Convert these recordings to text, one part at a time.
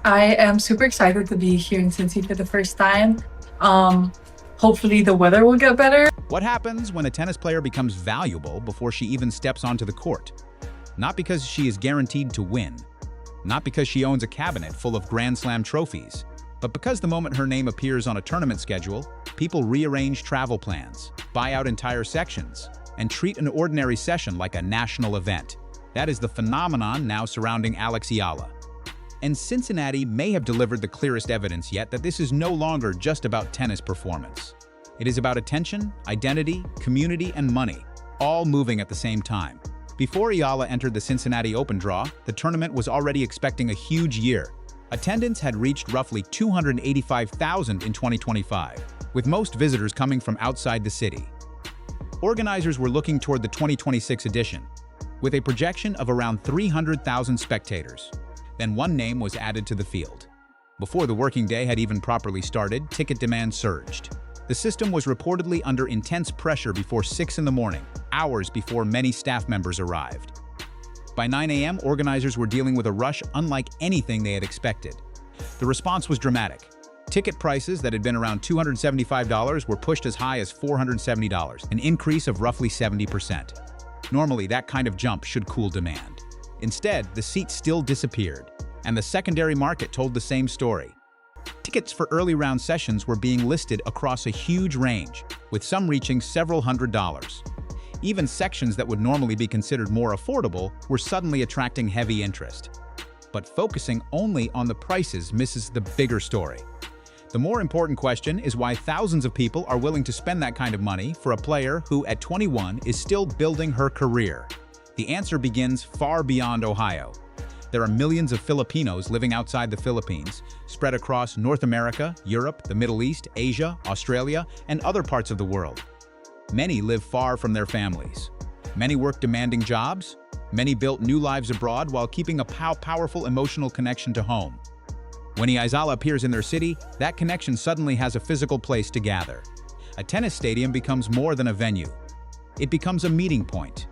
I am super excited to be here in Cincy for the first time. Um, Hopefully the weather will get better. What happens when a tennis player becomes valuable before she even steps onto the court? Not because she is guaranteed to win, not because she owns a cabinet full of Grand Slam trophies, but because the moment her name appears on a tournament schedule, people rearrange travel plans, buy out entire sections, and treat an ordinary session like a national event. That is the phenomenon now surrounding Alex Eala. And Cincinnati may have delivered the clearest evidence yet that this is no longer just about tennis performance. It is about attention, identity, community, and money, all moving at the same time. Before Eala entered the Cincinnati Open draw, the tournament was already expecting a huge year. Attendance had reached roughly 285,000 in 2025, with most visitors coming from outside the city. Organizers were looking toward the 2026 edition, with a projection of around 300,000 spectators. Then one name was added to the field. Before the working day had even properly started, ticket demand surged. The system was reportedly under intense pressure before 6 in the morning, hours before many staff members arrived. By 9 a.m., organizers were dealing with a rush unlike anything they had expected. The response was dramatic. Ticket prices that had been around $275 were pushed as high as $470, an increase of roughly 70%. Normally, that kind of jump should cool demand. Instead, the seats still disappeared, and the secondary market told the same story. Tickets for early round sessions were being listed across a huge range, with some reaching several $100s. Even sections that would normally be considered more affordable were suddenly attracting heavy interest. But focusing only on the prices misses the bigger story. The more important question is why thousands of people are willing to spend that kind of money for a player who, at 21, is still building her career. The answer begins far beyond Ohio. There are millions of Filipinos living outside the Philippines, spread across North America, Europe, the Middle East, Asia, Australia, and other parts of the world. Many live far from their families. Many work demanding jobs. Many built new lives abroad while keeping a powerful emotional connection to home. When Eala appears in their city, that connection suddenly has a physical place to gather. A tennis stadium becomes more than a venue. It becomes a meeting point.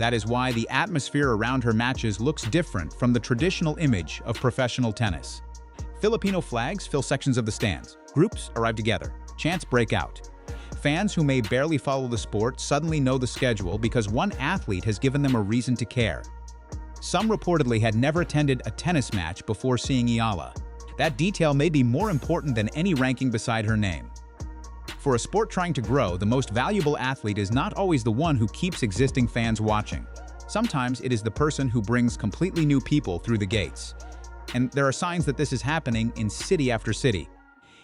That is why the atmosphere around her matches looks different from the traditional image of professional tennis. Filipino flags fill sections of the stands. Groups arrive together. Chants break out. Fans who may barely follow the sport suddenly know the schedule because one athlete has given them a reason to care. Some reportedly had never attended a tennis match before seeing Eala. That detail may be more important than any ranking beside her name. For a sport trying to grow, the most valuable athlete is not always the one who keeps existing fans watching. Sometimes it is the person who brings completely new people through the gates. And there are signs that this is happening in city after city.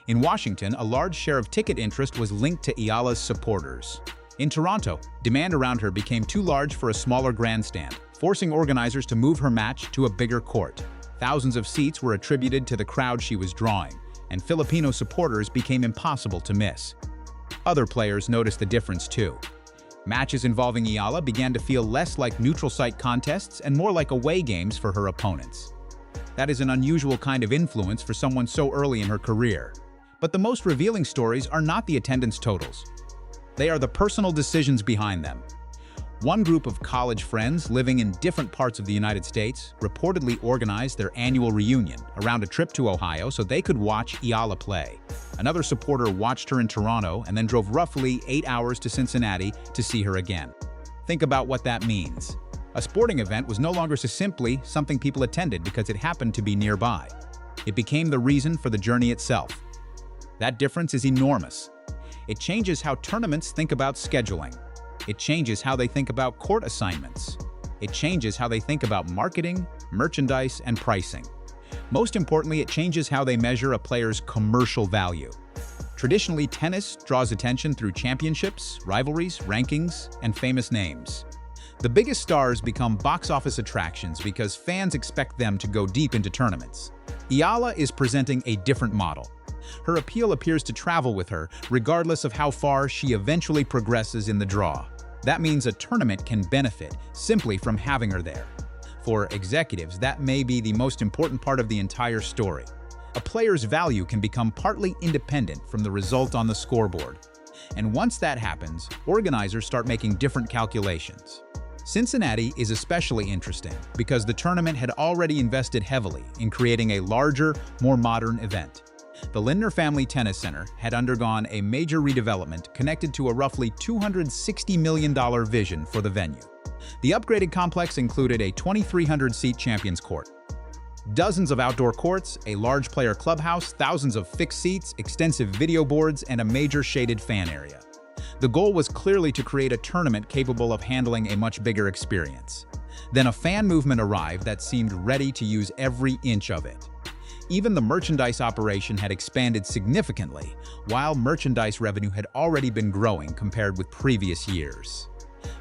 In Washington, a large share of ticket interest was linked to Eala's supporters. In Toronto, demand around her became too large for a smaller grandstand, forcing organizers to move her match to a bigger court. Thousands of seats were attributed to the crowd she was drawing, and Filipino supporters became impossible to miss. Other players noticed the difference too. Matches involving Eala began to feel less like neutral site contests and more like away games for her opponents. That is an unusual kind of influence for someone so early in her career. But the most revealing stories are not the attendance totals. They are the personal decisions behind them. One group of college friends living in different parts of the United States reportedly organized their annual reunion around a trip to Ohio so they could watch Eala play. Another supporter watched her in Toronto and then drove roughly 8 hours to Cincinnati to see her again. Think about what that means. A sporting event was no longer simply something people attended because it happened to be nearby. It became the reason for the journey itself. That difference is enormous. It changes how tournaments think about scheduling. It changes how they think about court assignments. It changes how they think about marketing, merchandise, and pricing. Most importantly, it changes how they measure a player's commercial value. Traditionally, tennis draws attention through championships, rivalries, rankings, and famous names. The biggest stars become box office attractions because fans expect them to go deep into tournaments. Eala is presenting a different model. Her appeal appears to travel with her, regardless of how far she eventually progresses in the draw. That means a tournament can benefit simply from having her there. For executives, that may be the most important part of the entire story. A player's value can become partly independent from the result on the scoreboard. And once that happens, organizers start making different calculations. Cincinnati is especially interesting because the tournament had already invested heavily in creating a larger, more modern event. The Lindner Family Tennis Center had undergone a major redevelopment connected to a roughly $260 million vision for the venue. The upgraded complex included a 2,300-seat Champions Court, dozens of outdoor courts, a large player clubhouse, thousands of fixed seats, extensive video boards, and a major shaded fan area. The goal was clearly to create a tournament capable of handling a much bigger experience. Then a fan movement arrived that seemed ready to use every inch of it. Even the merchandise operation had expanded significantly, while merchandise revenue had already been growing compared with previous years.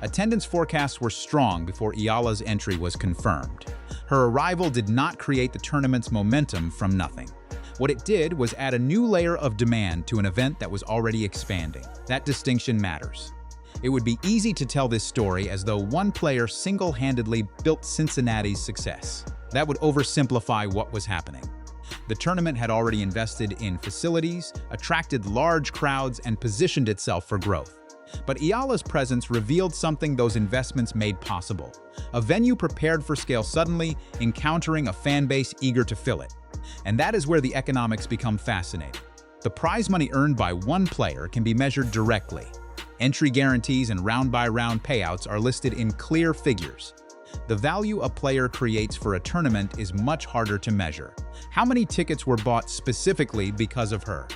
Attendance forecasts were strong before Eala's entry was confirmed. Her arrival did not create the tournament's momentum from nothing. What it did was add a new layer of demand to an event that was already expanding. That distinction matters. It would be easy to tell this story as though one player single-handedly built Cincinnati's success. That would oversimplify what was happening. The tournament had already invested in facilities, attracted large crowds, and positioned itself for growth. But Eala's presence revealed something those investments made possible. A venue prepared for scale suddenly encountering a fan base eager to fill it. And that is where the economics become fascinating. The prize money earned by one player can be measured directly. Entry guarantees and round-by-round payouts are listed in clear figures. The value a player creates for a tournament is much harder to measure. How many tickets were bought specifically because of her?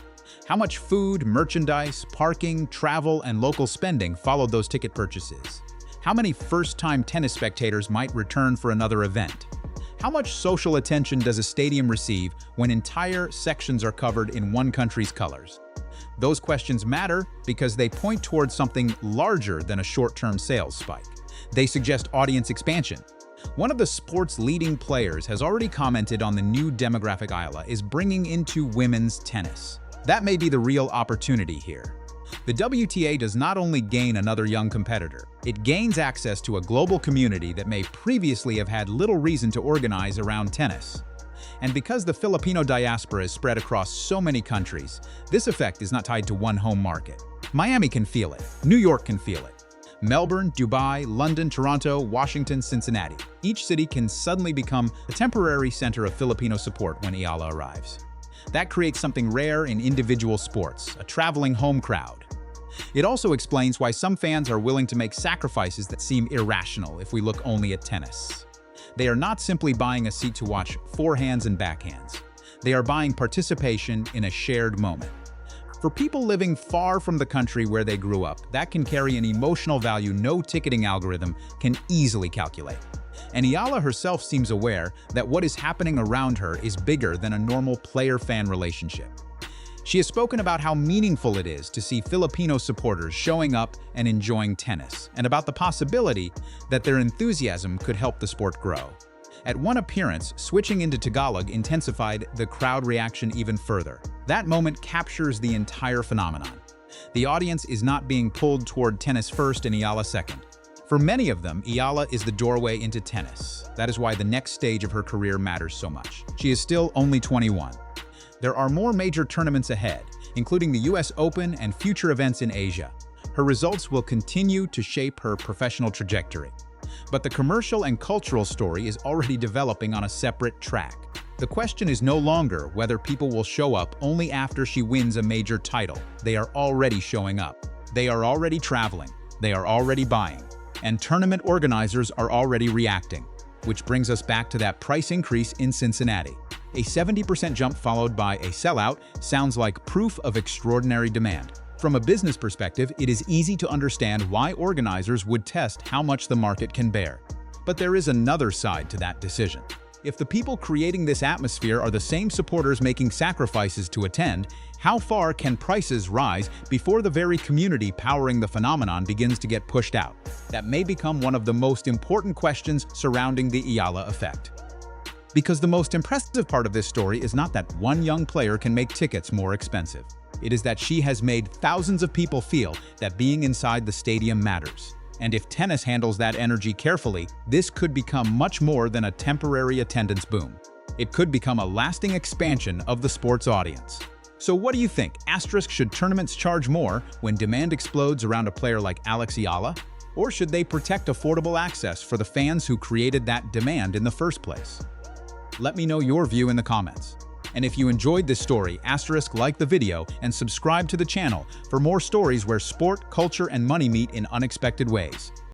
How much food, merchandise, parking, travel, and local spending followed those ticket purchases? How many first-time tennis spectators might return for another event? How much social attention does a stadium receive when entire sections are covered in one country's colors? Those questions matter because they point towards something larger than a short-term sales spike. They suggest audience expansion. One of the sport's leading players has already commented on the new demographic Eala is bringing into women's tennis. That may be the real opportunity here. The WTA does not only gain another young competitor, it gains access to a global community that may previously have had little reason to organize around tennis. And because the Filipino diaspora is spread across so many countries, this effect is not tied to one home market. Miami can feel it. New York can feel it. Melbourne, Dubai, London, Toronto, Washington, Cincinnati. Each city can suddenly become a temporary center of Filipino support when Eala arrives. That creates something rare in individual sports, a traveling home crowd. It also explains why some fans are willing to make sacrifices that seem irrational if we look only at tennis. They are not simply buying a seat to watch forehands and backhands. They are buying participation in a shared moment. For people living far from the country where they grew up, that can carry an emotional value no ticketing algorithm can easily calculate. And Eala herself seems aware that what is happening around her is bigger than a normal player-fan relationship. She has spoken about how meaningful it is to see Filipino supporters showing up and enjoying tennis, and about the possibility that their enthusiasm could help the sport grow. At one appearance, switching into Tagalog intensified the crowd reaction even further. That moment captures the entire phenomenon. The audience is not being pulled toward tennis first and Eala second. For many of them, Eala is the doorway into tennis. That is why the next stage of her career matters so much. She is still only 21. There are more major tournaments ahead, including the US Open and future events in Asia. Her results will continue to shape her professional trajectory. But the commercial and cultural story is already developing on a separate track. The question is no longer whether people will show up only after she wins a major title. They are already showing up. They are already traveling. They are already buying. And tournament organizers are already reacting. Which brings us back to that price increase in Cincinnati. A 70% jump followed by a sellout sounds like proof of extraordinary demand. From a business perspective, it is easy to understand why organizers would test how much the market can bear. But there is another side to that decision. If the people creating this atmosphere are the same supporters making sacrifices to attend, how far can prices rise before the very community powering the phenomenon begins to get pushed out? That may become one of the most important questions surrounding the Eala effect. Because the most impressive part of this story is not that one young player can make tickets more expensive. It is that she has made thousands of people feel that being inside the stadium matters. And if tennis handles that energy carefully, this could become much more than a temporary attendance boom. It could become a lasting expansion of the sport's audience. So what do you think? Should tournaments charge more when demand explodes around a player like Alex Eala? Or should they protect affordable access for the fans who created that demand in the first place? Let me know your view in the comments. And if you enjoyed this story, like the video and subscribe to the channel for more stories where sport, culture, and money meet in unexpected ways.